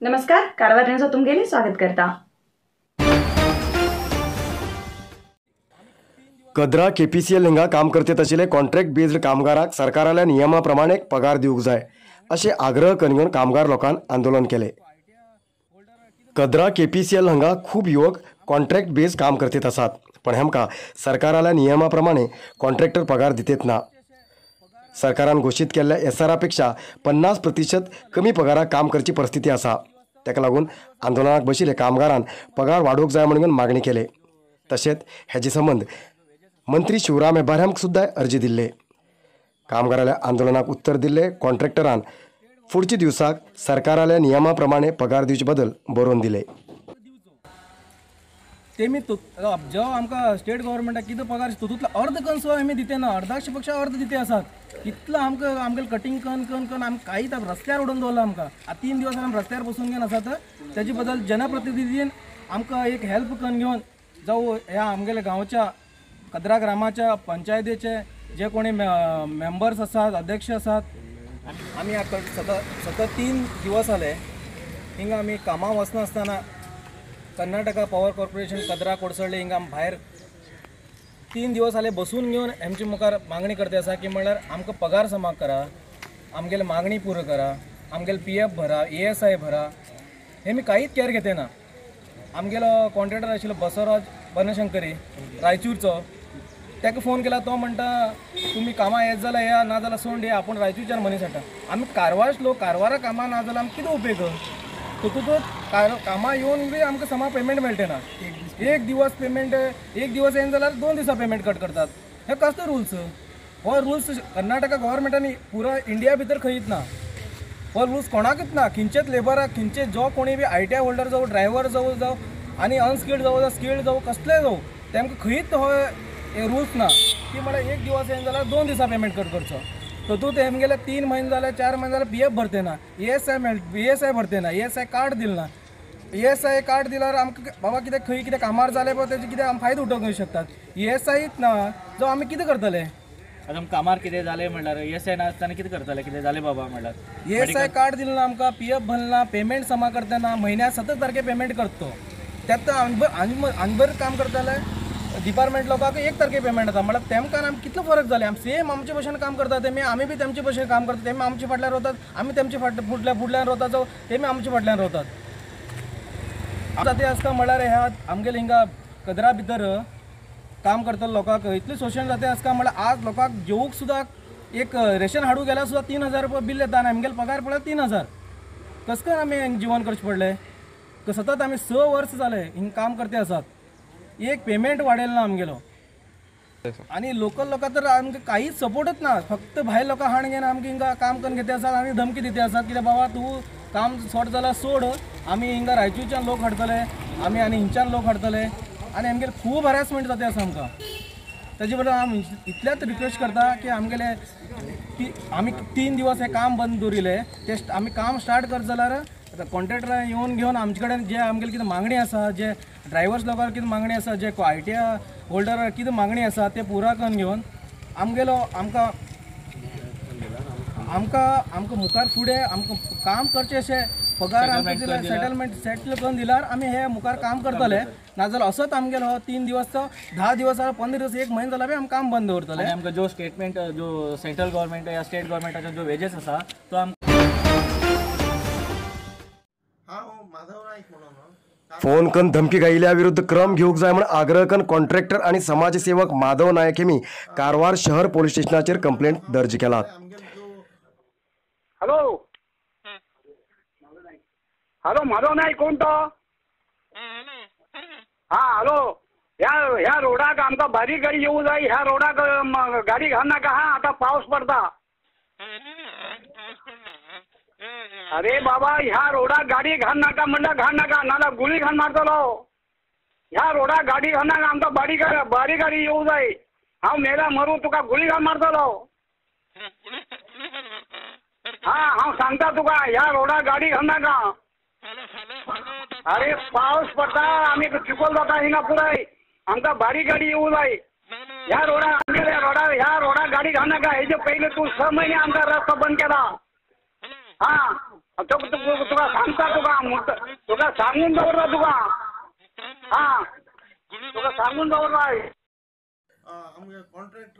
नमस्कार, कारवार न्यूज तुमगेले स्वागत करता। कद्रा केपीसीएल हिंगा काम करते आशिल्ले कॉन्ट्रॅक्ट बेस्ड कामगारांक सरकाराल्या नियमाप्रमाणे पगार दिवंक जाय अशें आग्रह करून कामगार लोकांन आंदोलन केले। कद्रा केपीसीएल हांगा खूब युवक कॉन्ट्रॅक्ट बेस्ड काम करते आसात, पण हेमकां सरकाराल्या नियमाप्रमाणे कॉन्ट्रॅक्टर पगार दितेत ना। सरकारान घोषित केल्ल्या एसआरा पेक्षा 50% कमी पगाराक काम करची परिस्थिती आसा। ताका लागून आंदोलनाक बशिल्ले कामगारान पगार वाडोवंक जाय म्हणून मागणी केली। तशेंच हेजे संबंध मंत्री शिवराम हेब्बाऱ्यांक सुद्दां अर्जी दिल्ले। कामगाराल्या आंदोलनाक उत्तर दिल्ले कॉन्ट्रॅक्टरान फुडच्या दिवसाक सरकाराल्या नियमाप्रमाणे पगार दिवचे बद्दल बरोवन दिले। तेमी जो आमकां स्टेट गव्हर्मेंटाक कितें पगार तितूंतलो अर्ध कन सुद्दां आमी दिते ना, अर्धाच्या पेक्षा अर्ध दिते आसात। इतलो आमकां कटिंग कन आमी कांयच रस्त्यार उडोवन दवरला। आमकां 3 दिवस आमी रस्त्यार बसून घेवन आसात। तेजे बद्दल जनप्रतिनिधीन आमकां एक हेल्प करून घेवन जावं ह्या आमगेल्या गांवच्या कद्रा ग्रामाच्या पंचायतीचे जे कोणी मेंबर्स आसात, अध्यक्ष आसात, आमी सतत 3 दिवस जाले हिंगा आमी कामां वचनासतना कर्नाटका पॉवर कॉर्पोरेशन कद्रा कोडसळ्ळे हिंगा भायर 3 दिवस जाले बसून घेवन आमचे मुखार मागणी करते आसा की म्हणल्यार आमकां पगार समा करा, आमगेली मागणी पुरो करा, आमगेले PF भरा, ESI भरा। हे मी कांयच केअर घेते ना। आमगेलो कॉन्ट्रॅक्टर आशिल्लो बसवराज बनशंकरी रायचूरचो, ताका फोन केला, तो म्हणटा तुम्ही कामां येत जाल्यार या, ना जाल्यार सोंड या, आपूण रायचूरच्यान मनीस हाडटा। आमी कारवार लोक कारवारा कामां ना जाल्यार आमकां कितें उपेग? तितूंत कामां येवन बी आमकां समा पेमेंट मेळटे ना। एक दिवस पेमेंट, एक दिवस येयन जाल्यार 2 दिसां पेमेंट कट करतात। हे कसले रूल्स? हो रूल्स कर्नाटका गव्हर्मेंटानी पुरा इंडिया भितर खंयच ना। हो रूल्स कोणाकच ना। खंयचेच लेबराक, खंयचे जो कोणी बी ITI होल्डर जावं, ड्रायव्हर जावं आनी अनस्किल्ड जावं, स्किल्ड जावं, कसले जावं, तेमकां खंयच हो रूल्स ना की म्हळ्यार एक दिवस येयन जाल्यार 2 दिसां पेमेंट कट करचो। तितूंत हेमगेले 3 म्हयने जाले, 4 म्हयने जाले PF भरते ना, ESI भरते ना, ESI कार्ड दिल ना। ESI कार्ड दिल्यार आमकां बाबा कितें खंय कितें कामार जालें पळय तेजे कितें आमी फायदो उठोवंक शकतात। ESIच ना जो आमी कितें करतले? आतां कामार कितें जालें म्हणल्यार ESI नासतना कितें करतले? कितें जालें बाबा म्हणल्यार ESI कार्ड दिल ना आमकां, PF भरना, पेमेंट समा करतना म्हयन्याक 17 तारखे पेमेंट करतो। त्यात अनबर काम करताले डिपार्टमेंट लोकांक 1 तारखे पेमेंट येता। म्हळ्यार तेमकां आमी कितलो फरक जाले? आमी सेम आमचे भशेन काम करतात, तेमी आमी बी तेमचे भशेन काम करतात। तेमी आमचे फाटल्यान रावतात, आमी तेमचे फुडल्यान रावतात, जावं तेमी आमचे फाटल्यान रावतात। ते आसता म्हळ्यार ह्या आमगेले हिंगा कद्रा भितर काम करतले लोकांक इतले शोशण जाते आसता। म्हळ्यार आज लोकांक जेवूंक सुद्दां एक रेशन हाडूंक गेल्यार सुद्दां 3000 रुपया बिल येता आनी आमगेले पगार पळय 3000। कसं काय आमी जीवन करचें पडलें? सतत आमी 6 वर्स जाले हिंगा काम करते आसात, एक पेमेंट वाडयलो ना आमगेलो। आनी लोकल लोकां तर आमकां कांयच सपोर्टच ना। फक्त भायर लोकां हाण घेवन आमकां हिंगा काम करून घेते आसात आनी धमकी दिते आसात कित्याक बाबा तूं काम सॉर्ट जाल्यार सोड, आमी हिंगा रायचूरच्यान लोक हाडटले, आमी आनी हिंच्यान लोक हाडटले, आनी आमगेले खूब हॅरेसमेंट जाते आसा आमकां। तेजे बद्दल आमी इतलेंच रिक्वेस्ट करता की आमगेले आमी 3 दिवस हे काम बंद दवरिल्ले, ते आमी काम स्टार्ट करत जाल्यार कॉन्ट्रॅक्टरां येवन घेवन आमचे कडेन जे आमगेली कितें मागणी आसा, जे ड्रायव्हर्स लोकांक कितें मागणी आसा, जे ITI होल्डर कितें मागणी आसा ते पुरा करून घेवन आमगेलो आमकां मुखार फुडें आमकां काम करचें अशें पगार आमकां दिल्यार सेटलमेंट सेटल करून दिल्यार आमी हे मुखार काम करतले। नाजाल्यार असोच आमगेलो हो 3 दिवसचो 10 दिवस 15 दिवस 1 म्हयनो जाल्यार आमी काम बंद दवरतले। आमकां जो स्टेटमेंट जो सेंट्रल गव्हर्मेंट या स्टेट गव्हर्मेंटाचो जो वेजेस आसा तो आमकां फोन करून धमकी घायिल्ल्या विरुद्ध क्रम घेवंक जाय म्हण आग्रह करून कॉन्ट्रॅक्टर आणि समाजसेवक माधव नायक हेमी कारवार शहर पोलीस स्टेशनाचेर कंप्लेंट दर्ज केला। हॅलो हॅलो माधव नायक कोण तो? हा हॅलो, ह्या रोडाक आमकां बारीक गाडी येवं जाय, ह्या रोडाक गाडी घाल नाका हा, आता पावस पडता। अरे बाबा ह्या रोडाक गाडी घाल नाका म्हणल्यार घाल नाका, नाल्यार गुळी घाल मारतलो। ह्या रोडाक गाडी घाल नाका, आमकां बारीक गाडी येवं जाय। हांव मेला मरू तुका गुळी घाल मारतलो। हा हांव सांगता तुका, ह्या रोडाक गाडी घाल नाका। अरे पावस पडटा, आमी चिखल जाता हिंगा पुराय, आमकां बारीक गाडी येवं जाय। ह्या रोडाक गाडी घाल नाका। हेजे पयलीं तूं 6 म्हयने आमकां रस्तो बंद केला। हा तुका सांगता तुका सांगून दवरला तुका हा तुका सांगून दवरला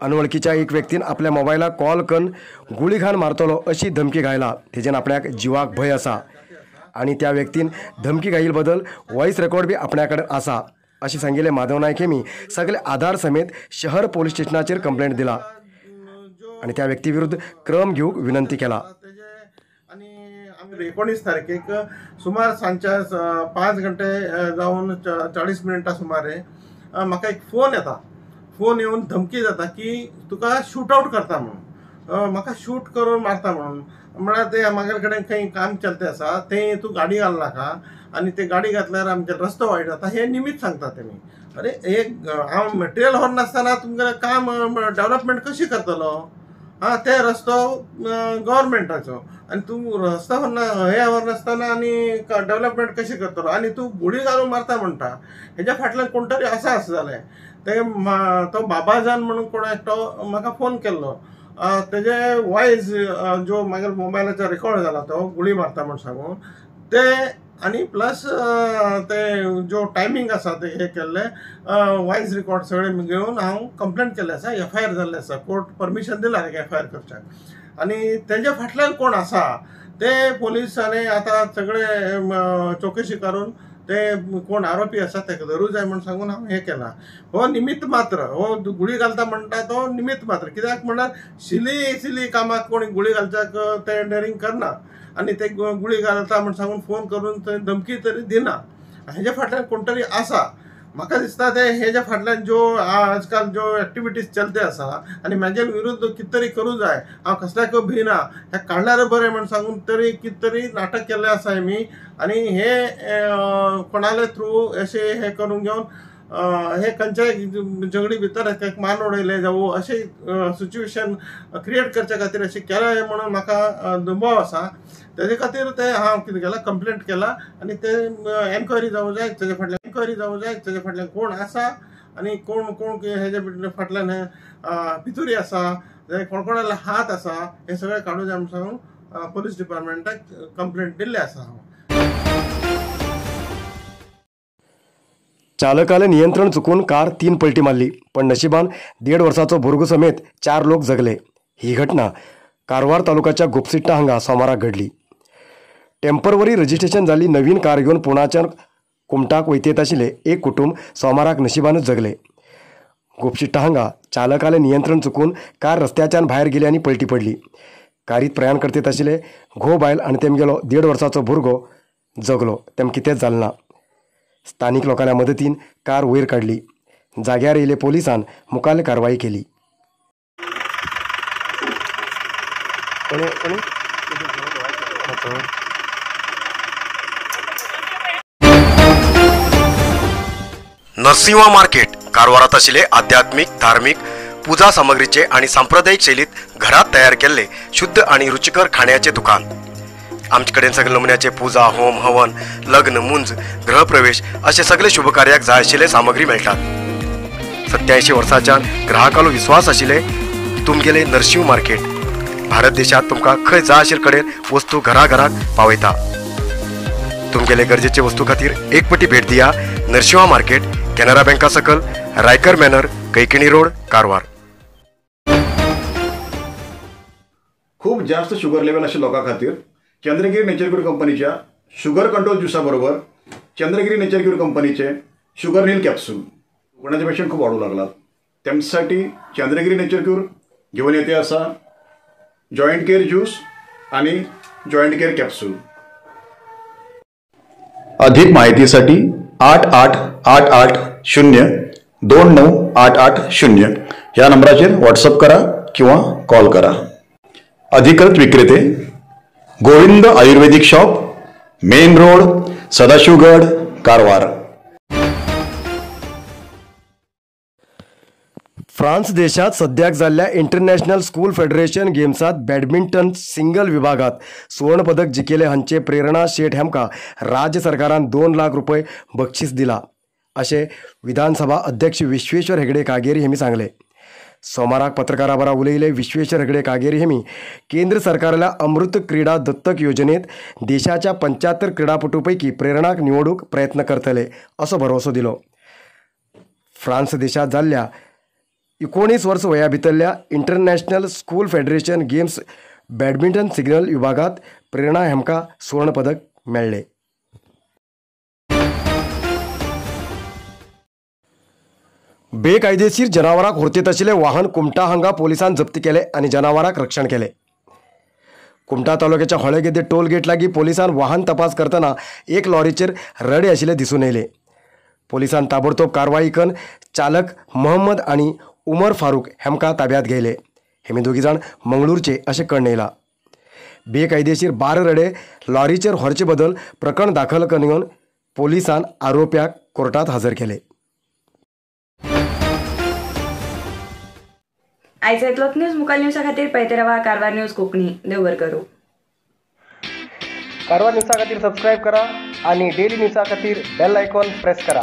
अनवळखीच्या एक व्यक्तीन आपल्या मोबायलाक कॉल करून गुळी घाण मारतलो अशी धमकी घायला तेजेन आपल्याक जिवाक भय आसा आणि त्या व्यक्तीन धमकी घाईल बदल व्हॉइस रेकॉर्ड बी आपल्याकडे आसा अशी सांगिल्ले माधव नायक हेमी सगळे आधार समेत शहर पोलीस स्टेशनाचेर कंप्लेंट दिला आणि त्या व्यक्ती विरुद्ध क्रम घेऊक विनंती केला. आणि आम्ही 19 तारखेक सुमार सांच्या 5 घंटे जावन 40 मिनिटां सुमारे म्हाका एक फोन येवन धमकी जाता की तुका शूट आउट करता म्हणून म्हाका शूट करून मारता म्हणून म्हळ्यार ते म्हागे कडेन खंय काम चलते आसा थंय तूं गाडी घाल नाका आणि ते गाडी घातल्यार आमचे रस्तो वायट जाता हे निमित्त सांगता तेमी. अरे एक हांव मटेरियल व्हर नासतना तुमगे काम डेव्हलपमेंट कशी करतलो हा ते रस्तो गव्हर्मेंटाचो आणि तू रस्तो हे व्हर नासतना आणि डेव्हलपमेंट कशी करतलो आणि तू गुडी घालून मारता म्हणटा हेज्या फाटल्यान कोण तरी आसा जालें ते तो बाबाजान म्हणून कोण एकटो म्हाका फोन केल्लो तेजे वॉयस जो म्हागे मोबायलाचो रेकॉर्ड जाला तो गुळी मारता म्हण सांगून ते आणि प्लस ते जो टायमींग आसा ते हे केल्ले वॉयस रेकॉर्ड सगळे घेवन हांव कंप्लेंट केल्ले आसा FIR जाल्ले आसा कोर्ट परमिशन दिला FIR करच्याक आणि तेजे फाटल्यान कोण आसा ते पोलिसांनी आतां सगळे चौकशी करून ते कोण आरोपी आसा ताका धरूं जाय म्हण सांगून हांव हें केलां. हो निमित्त मात्र हो गुळी घालता म्हणटा तो निमित्त मात्र कित्याक म्हणल्यार सिली कामाक कोणी गुळी घालच्याक ते डेरिंग करना आणि ते गुळी घालता म्हण सांगून फोन करून थंय धमकी तरी दिना हेजे फाटल्यान कोण तरी आसा. म्हाका दिसता ते हेजे फाटल्यान जो आजकाल जो एक्टिविटीज चलते आसा आणि म्हाजे विरुद्ध कितें तरी करूं जाय हांव कसल्याक भिना हे काडल्यार बरें म्हण सांगून तरी कितें तरी नाटक केल्लें आसा हेमी आणि हे कोणाले थ्रू अशें हे करून घेवन हे खंयच्याय झगडी भितर एक मान उडयले जावं अशें सिच्युएशन क्रिएट करचे खातीर अशें केलें म्हणून म्हाका दुबाव आसा. तेजे खातीर ते हांव कितें केलां कंप्लेंट केला आणि ते एन्क्वायरी जावं जाय तेजे फाटल्यान फाटल्यान कोण आसा आणि कोण हेजे फाटल्यान पितुरी आसा कोणाले हात आसा हे सगळे काडूं जाय म्हण सांगून पोलीस डिपार्टमेंटाक कंप्लेंट दिल्ले आसा हांव. चालकाले नियंत्रण चुकून कार 3 पलटी मारली पण नशिबान 1.5 वर्साचो भुरगो समेत 4 लोक जगले. ही घटना कारवार तालुक्याच्या गुपसिट्टा हांगा सोमाराक घडली. टेम्परवरी रजिस्ट्रेशन जाल्ली नवीन कार घेवन पुण्याच्या कुमटाक वयत आशिल्ले एक कुटुंब सोमाराक नशिबानूच जगले. गुपसिट्टा हांगा चालकाले नियंत्रण चुकून कार रस्त्याच्यान भायर गेली आनी पलटी पडली. कारीत प्रयाण करतेत आशिल्ले घोव बायल आनी तेमगेलो 1.5 वर्साचो भुरगो जगलो. तेम कितेंच जालें ना. स्थानीक लोकांच्या मदतीन कार वयर काडली. जाग्यार येयले पोलिसान मुखावेली कारवाई केली. नरसिंहा मार्केट कारवारात आशिल्ले आध्यात्मिक धार्मिक पूजा सामग्रीचे आणि सांप्रदायिक शैलीत घरात तयार केल्ले शुद्ध आणि रुचिकर खाण्याचे दुकान. आमचे कडेन सगळे नमुन्याचे पूजा होम हवन लग्न मुंज गृहप्रवेश असे सगळे शुभ कार्याक जाय आशिल्ले सामग्री मेळटात. 87 वर्सांच्या ग्राहकालो विश्वास आशिल्ले तुमगेले नरसिंह मार्केट. भारत देशात तुमकां खंय जाय आशिल्ले कडेन वस्तू घराघराक पावयता. तुमगेले गरजेचे वस्तू खातीर एक पटी भेट दिया. नरसिंहा मार्केट कॅनरा बँका सकल रायकर मॅनर कैकिणी रोड कारवार. खूप जास्त शुगर लेवल अशा लोकां खातीर चंद्रगिरी नेचर क्यूर कंपनीच्या शुगर कंट्रोल ज्युसा बरोबर चंद्रगिरी नेचर क्यूर कंपनीचे शुगर नील कॅप्सूल कोणाचे पेशंट खूप वाढू लागलात. त्यांच्यासाठी चंद्रगिरी नेचर क्यूर घेऊन येते असा जॉईंट केअर ज्यूस आणि जॉईंट केअर कॅप्सूल. अधिक माहितीसाठी 8888029880 या नंबराचेर व्हॉट्सअप करा किंवा कॉल करा. अधिकृत विक्रेते Govind Ayurvedic shop main road Sadashivgad Karwar. France देशात सद्याक जाल्ल्या इंटरनॅशनल स्कूल फेडरेशन गेम्सात बॅडमिंटन सिंगल विभागात सुवर्ण पदक जिखिले हांचे प्रेरणा शेठ हेमका राज्य सरकारान 2 लाख रुपये बक्षीस दिला अशें विधानसभा अध्यक्ष विश्वेश्वर हेगडे कागेरी हेमी सांगले. सोमाराक पत्रकारा बरा उलयले विश्वेश्वर हेगडे कागेरी हेमी केंद्र सरकाराल्या अमृत क्रीडा दत्तक योजनेत देशाच्या 75 क्रीडापटूंपैकी प्रेरणाक निवडूंक प्रयत्न करतले असो भरवसो दिलो. फ्रान्स देशात जाल्ल्या 19 वर्स वया भितरल्या international school federation games badminton signal विभागात प्रेरणा हेमका सुवर्ण पदक मेळ्ळे. बेकायदेशीर जनावरांक व्हरतीत आशिल्ले वाहन कुमटा हांगा पोलिसांन जप्त केले आनी जनावरांक रक्षण केले. कुमटा तालुक्याच्या होळेगेदे टोल गेट लागीं पोलिसांन वाहन तपास करतना एक लॉरीचेर रडे आशिल्ले दिसून येयले. पोलिसांन ताबडतोब कारवाई करून चालक मोहम्मद आनी उमर फारूक हेमका ताब्यात घेयले. हेमी दोगी जाण मंगळूरचे अशें कळून येयला. बेकायदेशीर 12 रडे लॉरीचेर व्हरचे बदल प्रकरण दाखल करून पोलिसांन आरोप्याक कोर्टात हजर केले. आयज येतलोच न्यूज मुखाल न्यूजा खातीर पळयते रावा कारवार न्यूज कोंकणी. देव बरें करूं. कारवार न्यूजा खातीर सबस्क्रायब करा आणि डेली न्यूजा खातीर बेल आयकॉन प्रेस करा.